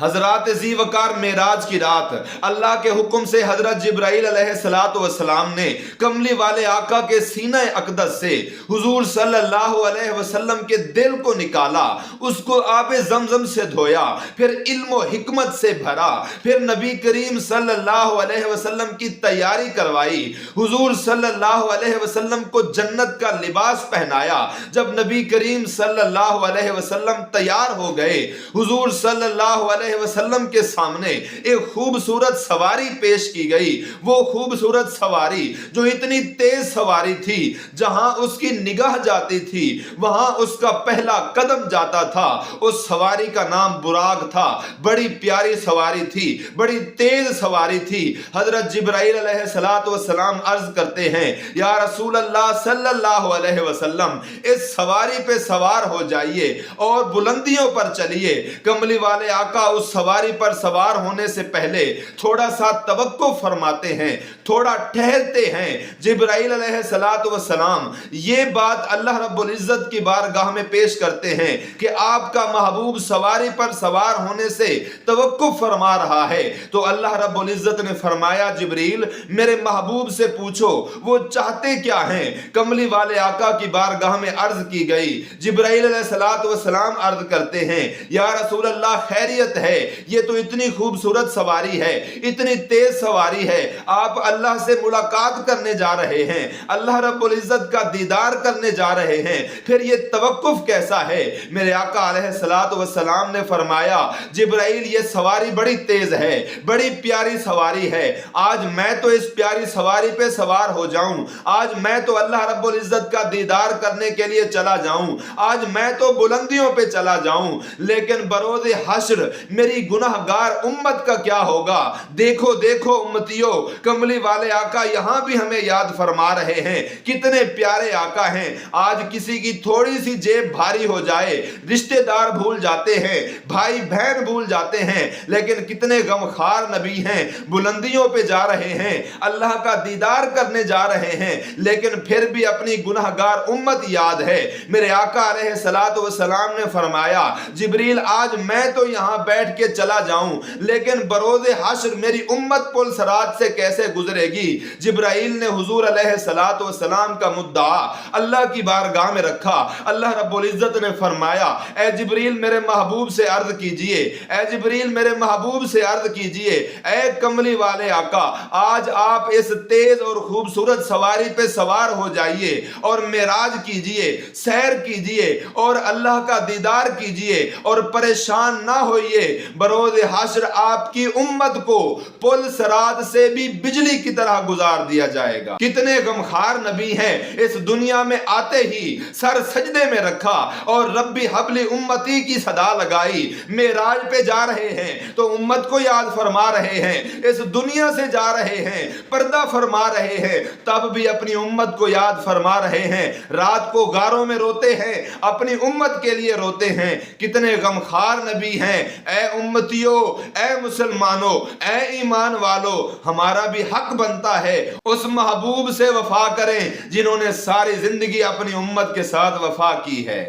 حضرات ذی وقار معراج کی رات اللہ کے حکم سے حضرت جبرائیل علیہ السلام نے کملی والے آقا کے سینہ اقدس سے حضور صلی اللہ علیہ وسلم کے دل کو نکالا، اس کو آب زمزم سے دھویا، پھر علم و حکمت سے بھرا، پھر نبی کریم صلی اللہ علیہ وسلم کی تیاری کروائی، حضور صلی اللہ علیہ وسلم کو جنت کا لباس پہنایا۔ جب نبی کریم صلی اللہ علیہ وسلم تیار ہو گئے، حضور صلی اللہ علیہ وسلم کے سامنے ایک خوبصورت سواری پیش کی گئی۔ وہ خوبصورت سواری جو اتنی تیز سواری تھی، جہاں اس کی نگاہ جاتی تھی وہاں اس کا پہلا قدم جاتا تھا۔ اس سواری کا نام براق تھا۔ بڑی پیاری سواری تھی، بڑی تیز سواری تھی۔ حضرت جبرائیل علیہ السلام عرض کرتے ہیں، یا رسول اللہ صلی اللہ علیہ وسلم، اس سواری پہ سوار ہو جائیے اور بلندیوں پر چلیے۔ کملی والے آقا اس سواری پر سوار ہونے سے پہلے تھوڑا سا توقف فرماتے ہیں، تھوڑا ٹھہرتے ہیں۔ جبرائیل علیہ السلام یہ بات اللہ رب العزت کی بارگاہ میں پیش کرتے ہیں کہ آپ کا محبوب سواری پر سوار ہونے سے توقف فرما رہا ہے، تو اللہ رب العزت نے فرمایا، جبریل میرے محبوب سے پوچھو وہ چاہتے کیا ہیں۔ کملی والے آقا کی بارگاہ میں عرض کی گئی۔ جبرائیل علیہ السلام عرض کرتے ہیں، یا رسول اللہ خیریت ہے، یہ تو اتنی خوبصورت سواری ہے، اتنی تیز سواری ہے، آپ اللہ سے ملاقات کرنے جا رہے ہیں، اللہ رب العزت کا دیدار کرنے جا رہے ہیں، پھر یہ توقف کیسا ہے؟ میرے آقا علیہ السلام نے فرمایا، جبرائیل یہ سواری بڑی تیز ہے، بڑی پیاری سواری ہے، آج میں تو اس پیاری سواری پہ سوار ہو جاؤں، آج میں تو اللہ رب العزت کا دیدار کرنے کے لیے چلا جاؤں، آج میں تو بلندیوں پہ چلا جاؤں، لیکن بروز حشر میری گناہگار امت کا کیا ہوگا؟ دیکھو دیکھو امتیوں، کملی والے آقا یہاں بھی ہمیں یاد فرما رہے ہیں، کتنے پیارے آقا ہیں۔ آج کسی کی تھوڑی سی جیب بھاری ہو جائے، رشتہ دار بھول جاتے ہیں، بھائی بہن بھول جاتے ہیں، لیکن کتنے غمخوار نبی ہیں، بلندیوں پہ جا رہے ہیں، اللہ کا دیدار کرنے جا رہے ہیں، لیکن پھر بھی اپنی گناہگار امت یاد ہے۔ میرے آقا علیہ السلام نے فرمایا، جبریل آج میں تو یہاں بیٹھ کے چلا جاؤں، لیکن بروز حشر میری امت پل صراط سے کیسے گزرے گی؟ جبرائیل نے حضور علیہ السلام کا مدعا اللہ کی بارگاہ میں رکھا۔ اللہ رب العزت نے فرمایا، اے جبریل میرے محبوب سے عرض کیجئے، اے جبریل میرے محبوب سے عرض کیجئے، اے کملی والے آقا آج آپ اس تیز اور خوبصورت سواری پہ سوار ہو جائیے اور معراج کیجئے، سیر کیجئے اور اللہ کا دیدار کیجئے اور پریشان نہ ہوئیے۔ بروز حشر آپ کی امت کو پل صراط سے بھی بجلی کی طرح گزار دیا جائے گا۔ کتنے غمخوار نبی ہیں، اس دنیا میں آتے ہی سر سجدے میں رکھا اور ربی حبلی امتی کی صدا لگائی۔ معراج پہ جا رہے ہیں تو امت کو یاد فرما رہے ہیں، اس دنیا سے جا رہے ہیں پردہ فرما رہے ہیں، تب بھی اپنی امت کو یاد فرما رہے ہیں۔ رات کو غاروں میں روتے ہیں، اپنی امت کے لیے روتے ہیں۔ کتنے غمخوار نبی ہیں۔ اے امتیوں، اے مسلمانوں، اے ایمان والو، ہمارا بھی حق بنتا ہے اس محبوب سے وفا کریں جنہوں نے ساری زندگی اپنی امت کے ساتھ وفا کی ہے۔